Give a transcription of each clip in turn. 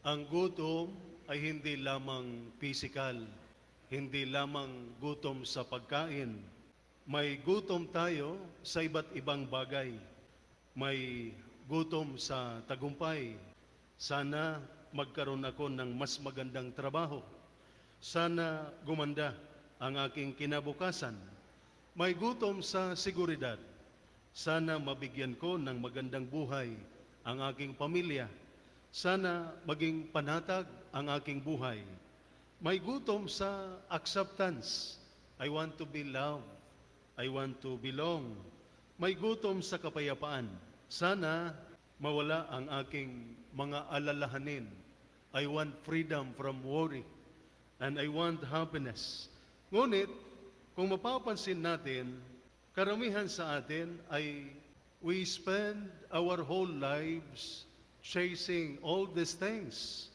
Ang gutom ay hindi lamang physical, hindi lamang gutom sa pagkain. May gutom tayo sa iba't ibang bagay. May gutom sa tagumpay. Sana magkaroon ako ng mas magandang trabaho. Sana gumanda ang aking kinabukasan. May gutom sa seguridad. Sana mabigyan ko ng magandang buhay ang aking pamilya. Sana maging panatag ang aking buhay. May gutom sa acceptance. I want to be loved. I want to belong. May gutom sa kapayapaan. Sana mawala ang aking mga alalahanin. I want freedom from worry. And I want happiness. Ngunit, kung mapapansin natin, karamihan sa atin ay we spend our whole lives chasing all these things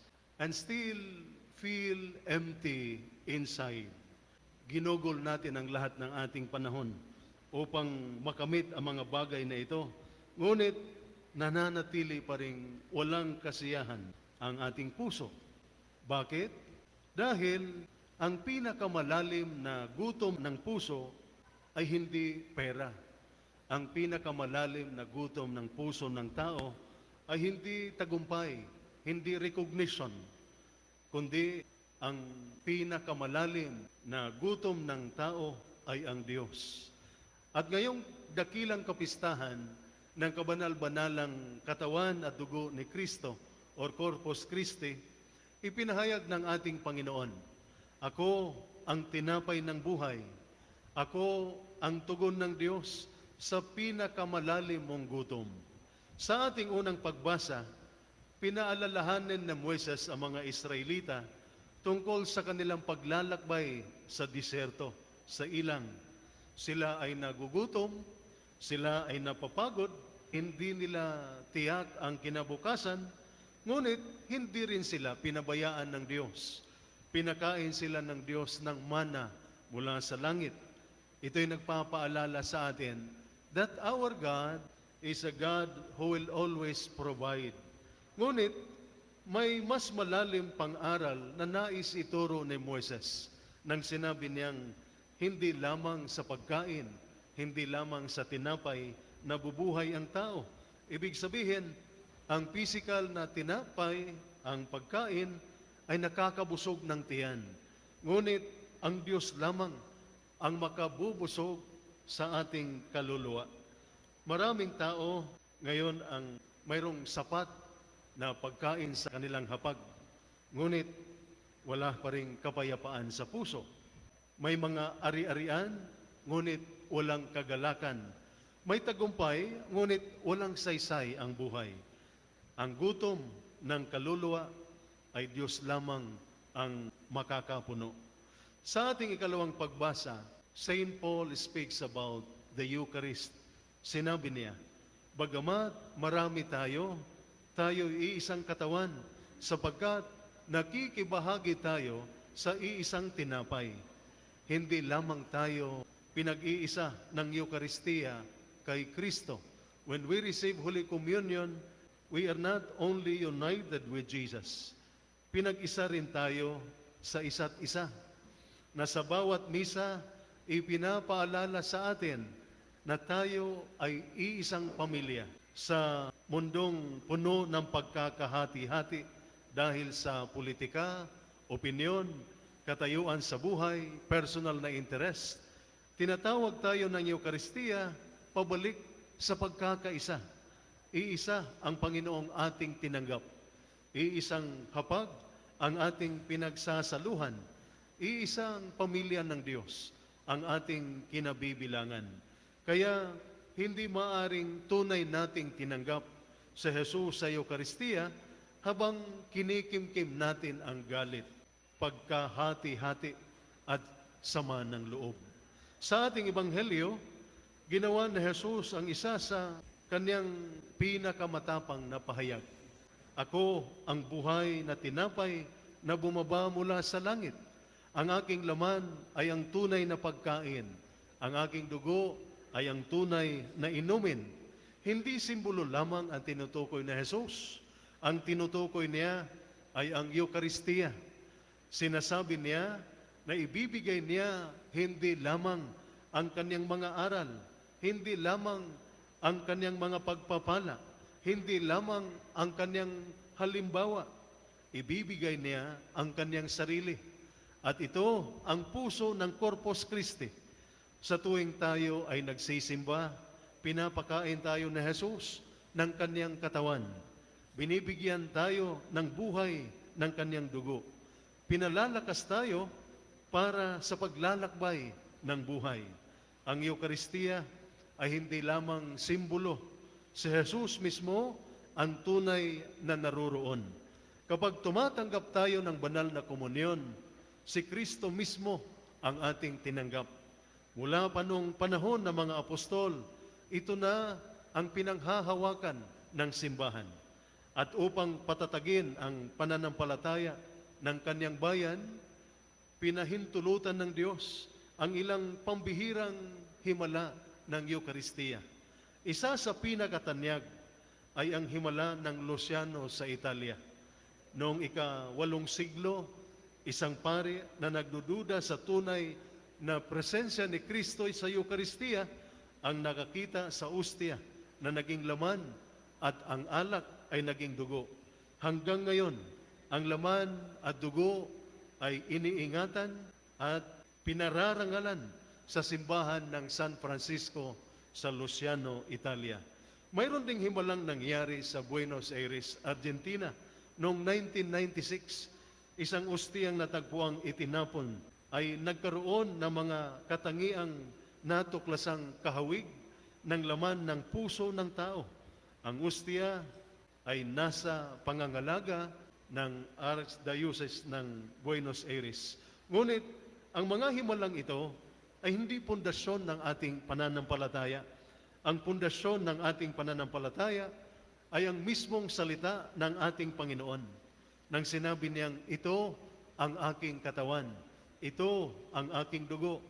and still feel empty inside. Ginugol natin ang lahat ng ating panahon upang makamit ang mga bagay na ito. Ngunit nananatili pa rin walang kasiyahan ang ating puso. Bakit? Dahil ang pinakamalalim na gutom ng puso ay hindi pera. Ang pinakamalalim na gutom ng puso ng tao ay hindi tagumpay, hindi recognition, kundi ang pinakamalalim na gutom ng tao ay ang Diyos. At ngayong dakilang kapistahan ng kabanal-banalang katawan at dugo ni Kristo or Corpus Christi, ipinahayag ng ating Panginoon, ako ang tinapay ng buhay, ako ang tugon ng Diyos sa pinakamalalim mong gutom. Sa ating unang pagbasa, pinaalalahanan ng Moises ang mga Israelita tungkol sa kanilang paglalakbay sa diserto, sa ilang. Sila ay nagugutom, sila ay napapagod, hindi nila tiyak ang kinabukasan, ngunit hindi rin sila pinabayaan ng Diyos. Pinakain sila ng Diyos ng mana mula sa langit. Ito'y nagpapaalala sa atin that our God is a God who will always provide. Ngunit, may mas malalim pang aral na nais ituro ni Moises nang sinabi niyang, hindi lamang sa pagkain, hindi lamang sa tinapay, nabubuhay ang tao. Ibig sabihin, ang physical na tinapay, ang pagkain, ay nakakabusog ng tiyan. Ngunit, ang Diyos lamang ang makabubusog sa ating kaluluwa. Maraming tao ngayon ang mayroong sapat na pagkain sa kanilang hapag, ngunit wala pa ring kapayapaan sa puso. May mga ari-arian, ngunit walang kagalakan. May tagumpay, ngunit walang saysay ang buhay. Ang gutom ng kaluluwa ay Diyos lamang ang makakapuno. Sa ating ikalawang pagbasa, St. Paul speaks about the Eucharist. Sinabi niya, bagamat marami tayo iisang katawan, sapagkat nakikibahagi tayo sa iisang tinapay. Hindi lamang tayo pinag-iisa ng Eucharistia kay Kristo. When we receive Holy Communion, we are not only united with Jesus. Pinag-isa rin tayo sa isa't isa, na sa bawat misa, ipinapaalala sa atin na tayo ay iisang pamilya sa mundong puno ng pagkakahati-hati dahil sa politika, opinyon, katayuan sa buhay, personal na interest. Tinatawag tayo ng Eucharistia pabalik sa pagkakaisa. Iisa ang Panginoong ating tinanggap. Iisang hapag ang ating pinagsasaluhan. Iisang pamilya ng Diyos ang ating kinabibilangan. Kaya hindi maaring tunay nating tinanggap sa Jesus sa Eucharistia habang kinikimkim natin ang galit, pagkahati-hati at sama ng loob. Sa ating Ebanghelyo, ginawa ni Jesus ang isa sa kanyang pinakamatapang na pahayag. Ako ang buhay na tinapay na bumaba mula sa langit. Ang aking laman ay ang tunay na pagkain. Ang aking dugo ay ang tunay na inumin. Hindi simbolo lamang ang tinutukoy na Jesus. Ang tinutukoy niya ay ang Eucharistia. Sinasabi niya na ibibigay niya hindi lamang ang kanyang mga aral, hindi lamang ang kanyang mga pagpapala, hindi lamang ang kanyang halimbawa. Ibibigay niya ang kanyang sarili. At ito ang puso ng Corpus Christi. Sa tuwing tayo ay nagsisimba, pinapakain tayo ni Jesus ng kanyang katawan. Binibigyan tayo ng buhay ng kanyang dugo. Pinalalakas tayo para sa paglalakbay ng buhay. Ang Eucharistia ay hindi lamang simbolo. Si Jesus mismo ang tunay na naroroon. Kapag tumatanggap tayo ng banal na komunyon, si Kristo mismo ang ating tinanggap. Mula pa nung panahon ng mga apostol, ito na ang pinanghahawakan ng simbahan. At upang patatagin ang pananampalataya ng kanyang bayan, pinahintulutan ng Diyos ang ilang pambihirang himala ng Eucharistia. Isa sa pinakatanyag ay ang himala ng Luciano sa Italia. Noong ika-8 siglo, isang pari na nagdududa sa tunay na presensya ni Kristo sa Eucharistia ang nakakita sa ustia na naging laman at ang alak ay naging dugo. Hanggang ngayon, ang laman at dugo ay iniingatan at pinararangalan sa simbahan ng San Francisco sa Luciano, Italia. Mayroon ding himalang nangyari sa Buenos Aires, Argentina noong 1996. Isang ustiyang natagpuang itinapon ay nagkaroon ng mga katangiang natuklasang kahawig ng laman ng puso ng tao. Ang ustia ay nasa pangangalaga ng Archdiocese ng Buenos Aires. Ngunit, ang mga himalang ito ay hindi pundasyon ng ating pananampalataya. Ang pundasyon ng ating pananampalataya ay ang mismong salita ng ating Panginoon. Nang sinabi niyang, ito ang aking katawan, ito ang aking dugo.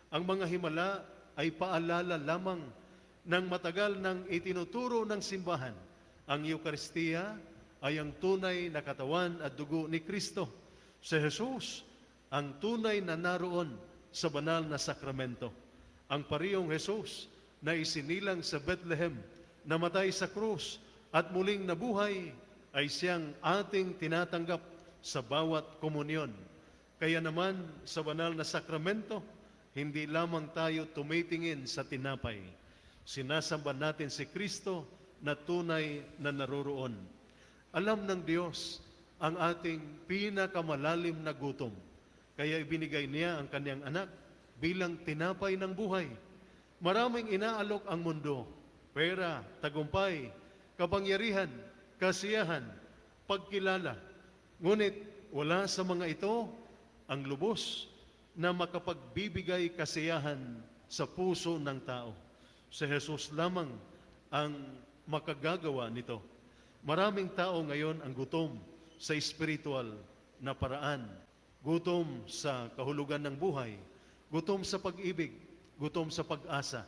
Ang mga himala ay paalala lamang ng matagal nang itinuturo ng simbahan. Ang Eucharistia ay ang tunay na katawan at dugo ni Kristo. Si Jesus, ang tunay na naroon sa banal na sakramento. Ang parehong Jesus na isinilang sa Bethlehem, namatay sa krus at muling nabuhay, ay siyang ating tinatanggap sa bawat komunyon. Kaya naman sa banal na sakramento, hindi lamang tayo tumitingin sa tinapay. Sinasamba natin si Kristo na tunay na naroroon. Alam ng Diyos ang ating pinakamalalim na gutom. Kaya ibinigay niya ang kanyang anak bilang tinapay ng buhay. Maraming inaalok ang mundo, pera, tagumpay, kapangyarihan, kasiyahan, pagkilala. Ngunit wala sa mga ito ang lubos na makapagbibigay kasiyahan sa puso ng tao. Si Jesus lamang ang makagagawa nito. Maraming tao ngayon ang gutom sa spiritual na paraan. Gutom sa kahulugan ng buhay, gutom sa pag-ibig, gutom sa pag-asa,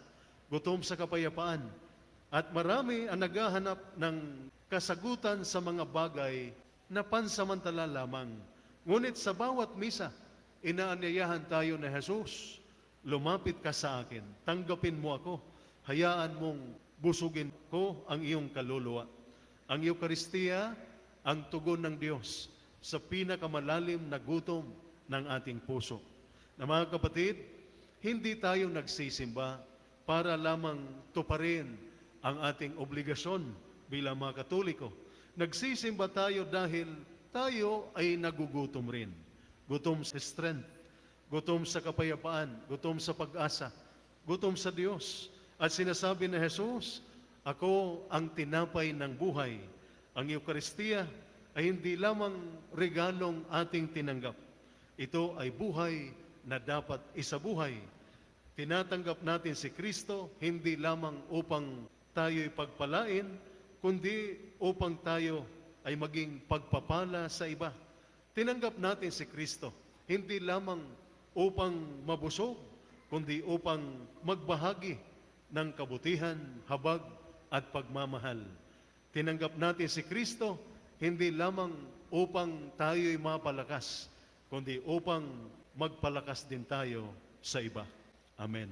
gutom sa kapayapaan. At marami ang naghahanap ng kasagutan sa mga bagay na pansamantala lamang. Ngunit sa bawat misa, inaanyayahan tayo na Jesus, lumapit ka sa akin, tanggapin mo ako, hayaan mong busugin ko ang iyong kaluluwa. Ang Eucharistia, ang tugon ng Diyos sa pinakamalalim na gutom ng ating puso. Na mga kapatid, hindi tayo nagsisimba para lamang tuparin ang ating obligasyon bilang mga Katoliko. Nagsisimba tayo dahil tayo ay nagugutom rin. Gutom sa strength, gutom sa kapayapaan, gutom sa pag-asa, gutom sa Diyos. At sinasabi na Jesus, ako ang tinapay ng buhay. Ang Eucharistia ay hindi lamang regalong ating tinanggap. Ito ay buhay na dapat isabuhay. Tinatanggap natin si Kristo hindi lamang upang tayo'y pagpalain, kundi upang tayo ay maging pagpapala sa iba. Tinanggap natin si Kristo hindi lamang upang mabusog, kundi upang magbahagi ng kabutihan, habag at pagmamahal. Tinanggap natin si Kristo hindi lamang upang tayo'y mapalakas, kundi upang magpalakas din tayo sa iba. Amen.